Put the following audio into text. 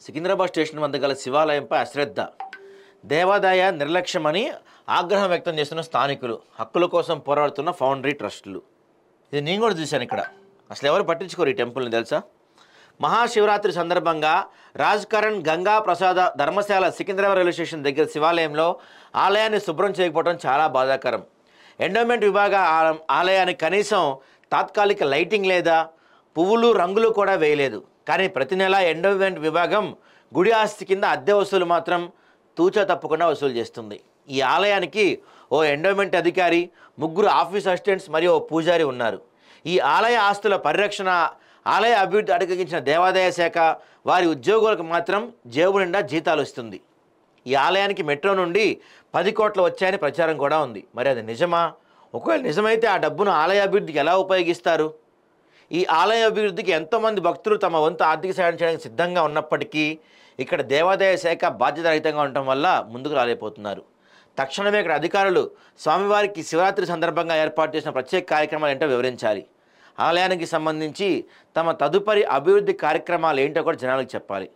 Secunderabad station వద్ద గల శివాలయంపై అశ్రద్ధ, దేవాదాయ నిర్లక్ష్యమని ఆగ్రహం వ్యక్తం చేస్తున్న స్థానికులు, హక్కుల కోసం పోరాడుతున్న ఫౌండరీ ట్రస్టులు. ఇది నేను కూడా చూశాను. ఇక్కడ అసలు ఎవరు పట్టించుకోరు ఈ టెంపుల్ని తెలుసా. మహాశివరాత్రి సందర్భంగా రాజ్కరణ్ గంగా ప్రసాద ధర్మశాల సికింద్రాబాద్ రైల్వే స్టేషన్ దగ్గర శివాలయంలో ఆలయాన్ని శుభ్రం చేయకపోవడం చాలా బాధాకరం. ఎండోమెంట్ విభాగ ఆలయానికి కనీసం తాత్కాలిక లైటింగ్ లేదా పువ్వులు రంగులు కూడా వేయలేదు. కానీ ప్రతి నెల ఎండోమెంట్ విభాగం గుడి ఆస్తి కింద అద్దె వసూలు మాత్రం తూచా తప్పకుండా వసూలు చేస్తుంది. ఈ ఆలయానికి ఓ ఎండోమెంట్ అధికారి, 3 ఆఫీస్ అసిస్టెంట్స్ మరియు ఓ పూజారి ఉన్నారు. ఈ ఆలయ ఆస్తుల పరిరక్షణ, ఆలయ అభివృద్ధి అడగగించిన దేవాదాయ శాఖ వారి ఉద్యోగులకు మాత్రం జేబు నిండా జీతాలు ఇస్తుంది. ఈ ఆలయానికి మెట్రో నుండి 10 కోట్లు వచ్చాయని ప్రచారం కూడా ఉంది. మరి అది నిజమా? ఒకవేళ నిజమైతే ఆ డబ్బును ఆలయ అభివృద్ధికి ఎలా ఉపయోగిస్తారు? ఈ ఆలయ అభివృద్ధికి ఎంతోమంది భక్తులు తమ వంతు ఆర్థిక సాయం చేయడానికి సిద్ధంగా ఉన్నప్పటికీ ఇక్కడ దేవాదాయ శాఖ బాధ్యతారహితంగా ఉండటం వల్ల ముందుకు రాలేకపోతున్నారు. తక్షణమే ఇక్కడ అధికారులు స్వామివారికి శివరాత్రి సందర్భంగా ఏర్పాటు చేసిన ప్రత్యేక కార్యక్రమాలు ఏంటో వివరించాలి. ఆలయానికి సంబంధించి తమ తదుపరి అభివృద్ధి కార్యక్రమాలు ఏంటో కూడా జనాలకు చెప్పాలి.